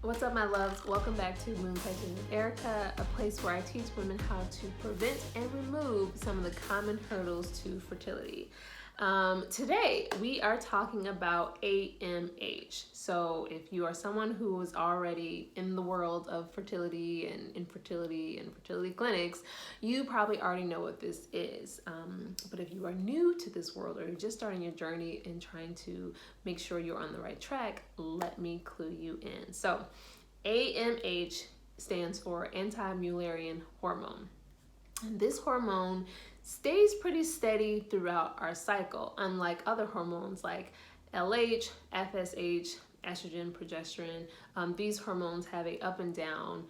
What's up, my loves? Welcome back to Moon Touches with Erica, a place where I teach women how to prevent and remove some of the common hurdles to fertility. Today, we are talking about AMH. So if you are someone who is already in the world of fertility and infertility and fertility clinics, you probably already know what this is. But if you are new to this world or you're just starting your journey and trying to make sure you're on the right track, let me clue you in. So AMH stands for anti-Mullerian hormone. And this hormone stays pretty steady throughout our cycle, unlike other hormones like LH, FSH, estrogen, progesterone. These hormones have a up and down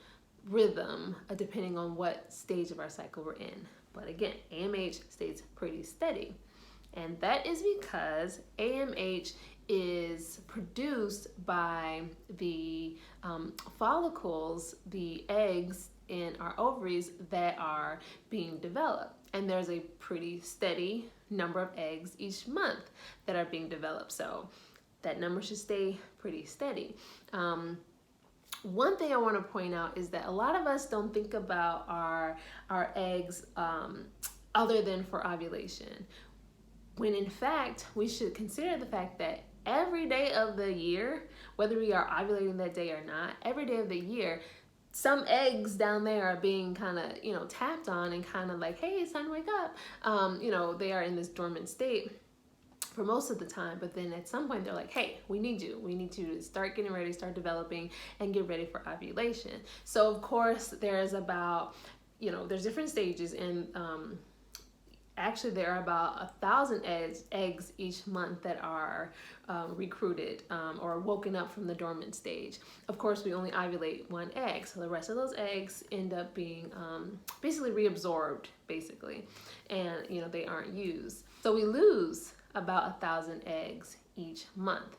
rhythm depending on what stage of our cycle we're in. But again, AMH stays pretty steady. And that is because AMH is produced by the follicles, the eggs in our ovaries that are being developed. And there's a pretty steady number of eggs each month that are being developed. So that number should stay pretty steady. One thing I want to point out is that a lot of us don't think about our eggs other than for ovulation, when in fact we should consider the fact that every day of the year, whether we are ovulating that day or not, every day of the year, some eggs down there are being kind of, tapped on and kind of like, hey, it's time to wake up. They are in this dormant state for most of the time, but then at some point they're like, hey, we need you. We need you to start getting ready, start developing, and get ready for ovulation. So of course there's about, there's different stages, and actually there are about 1,000 eggs each month that are recruited or woken up from the dormant stage. Of course, we only ovulate one egg, so the rest of those eggs end up being basically reabsorbed, and they aren't used. So we lose about 1,000 eggs each month.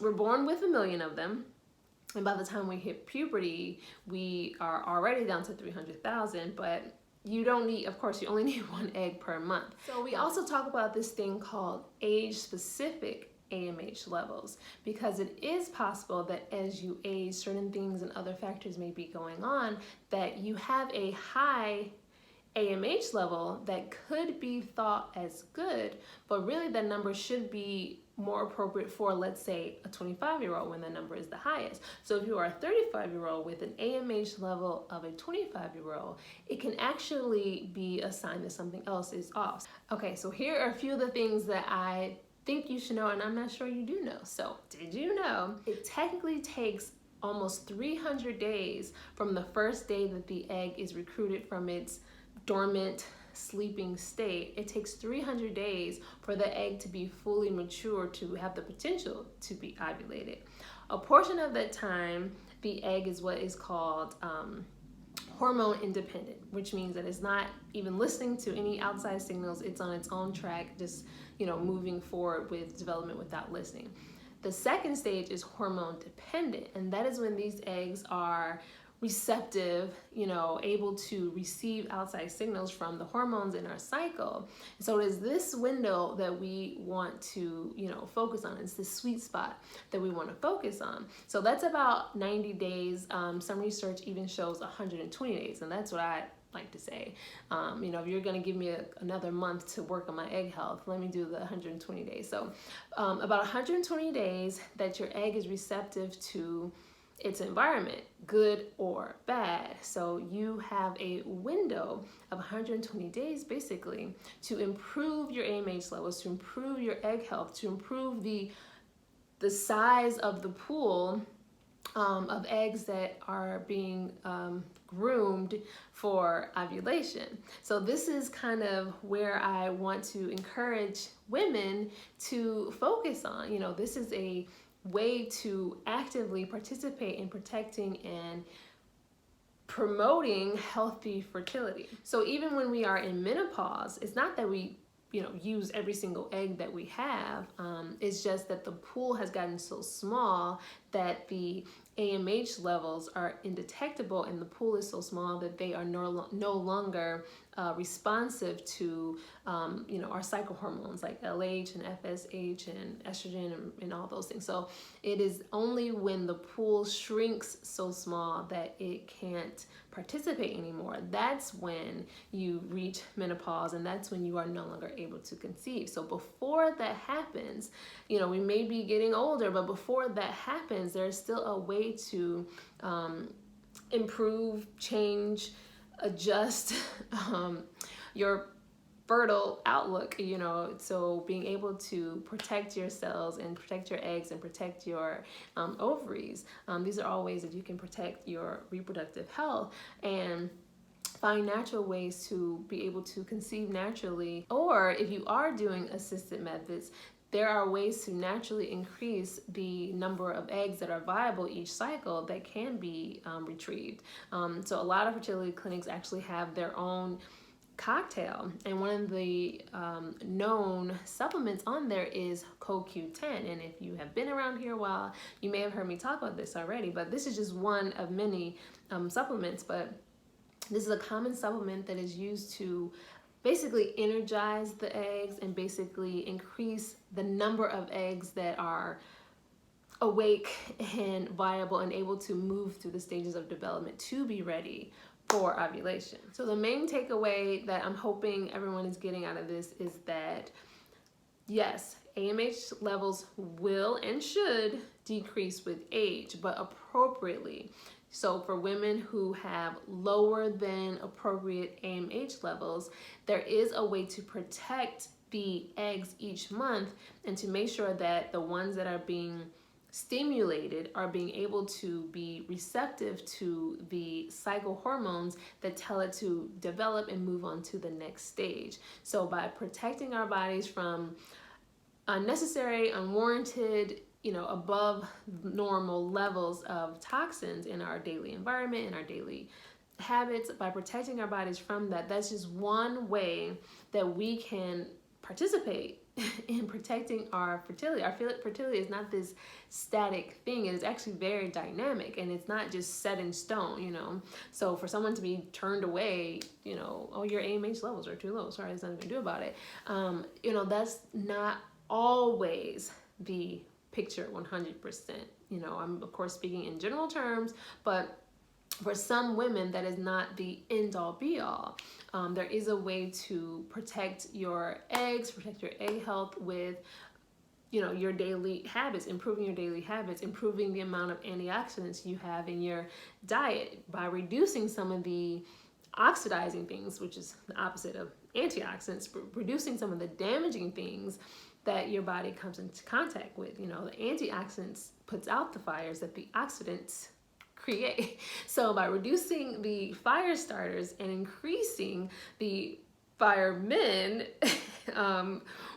We're born with 1 million of them. And by the time we hit puberty, we are already down to 300,000, but you don't need, of course, you only need one egg per month. So we also talk about this thing called age-specific AMH levels, because it is possible that as you age, certain things and other factors may be going on, that you have a high AMH level that could be thought as good, but really the number should be more appropriate for, let's say, a 25-year-old when the number is the highest. So if you are a 35-year-old with an AMH level of a 25-year-old, it can actually be a sign that something else is off. Okay, so here are a few of the things that I think you should know, and I'm not sure you do know. So did you know it technically takes almost 300 days from the first day that the egg is recruited from its dormant sleeping state? It takes 300 days for the egg to be fully mature to have the potential to be ovulated. A portion of that time, the egg is what is called hormone independent, which means that it's not even listening to any outside signals. It's on its own track, just moving forward with development without listening. The second stage is hormone dependent, and that is when these eggs are receptive, able to receive outside signals from the hormones in our cycle. So it is this window that we want to, focus on. It's this sweet spot that we want to focus on. So that's about 90 days. Some research even shows 120 days, and that's what I like to say. If you're going to give me another month to work on my egg health, let me do the 120 days. So about 120 days that your egg is receptive to its environment, good or bad. So you have a window of 120 days basically to improve your AMH levels, to improve your egg health, to improve the size of the pool of eggs that are being groomed for ovulation. So this is kind of where I want to encourage women to focus on. This is a way to actively participate in protecting and promoting healthy fertility. So even when we are in menopause, it's not that we use every single egg that we have. It's just that the pool has gotten so small that the AMH levels are indetectable and the pool is so small that they are no longer responsive to our cycle hormones like LH and FSH and estrogen and all those things. So it is only when the pool shrinks so small that it can't participate anymore, that's when you reach menopause, and that's when you are no longer able to conceive. So before that happens, we may be getting older, but before that happens, there's still a way to improve, change, adjust your fertile outlook, so being able to protect your cells and protect your eggs and protect your ovaries. These are all ways that you can protect your reproductive health and find natural ways to be able to conceive naturally. Or if you are doing assisted methods, there are ways to naturally increase the number of eggs that are viable each cycle that can be retrieved. So a lot of fertility clinics actually have their own cocktail, and one of the known supplements on there is CoQ10. And if you have been around here a while, you may have heard me talk about this already, but this is just one of many supplements. But this is a common supplement that is used to basically energize the eggs and basically increase the number of eggs that are awake and viable and able to move through the stages of development to be ready for ovulation. So the main takeaway that I'm hoping everyone is getting out of this is that yes, AMH levels will and should decrease with age, but appropriately. So for women who have lower than appropriate AMH levels, there is a way to protect the eggs each month and to make sure that the ones that are being stimulated are being able to be receptive to the cycle hormones that tell it to develop and move on to the next stage. So by protecting our bodies from unnecessary, unwarranted, above normal levels of toxins in our daily environment, in our daily habits, by protecting our bodies from that, that's just one way that we can participate in protecting our fertility. Our fertility is not this static thing. It is actually very dynamic, and it's not just set in stone, So for someone to be turned away, oh, your AMH levels are too low, sorry, there's nothing to do about it. That's not always the picture 100%. I'm of course speaking in general terms, but for some women, that is not the end-all be-all. There is a way to protect your eggs, protect your egg health with, your daily habits, improving your daily habits, improving the amount of antioxidants you have in your diet by reducing some of the oxidizing things, which is the opposite of antioxidants, reducing some of the damaging things that your body comes into contact with. The antioxidants puts out the fires that the oxidants create. So by reducing the fire starters and increasing the firemen,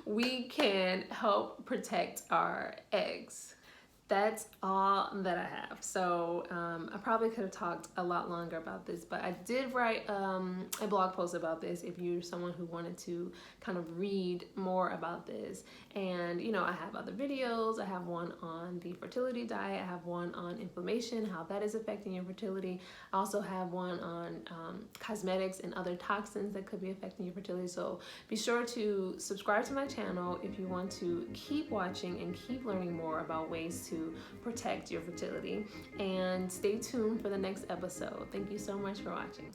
we can help protect our eggs. That's all that I have. So I probably could have talked a lot longer about this, but I did write a blog post about this if you're someone who wanted to kind of read more about this. And I have other videos. I have one on the fertility diet. I have one on inflammation, how that is affecting your fertility. I also have one on cosmetics and other toxins that could be affecting your fertility. So be sure to subscribe to my channel if you want to keep watching and keep learning more about ways to protect your fertility, and stay tuned for the next episode. Thank you so much for watching.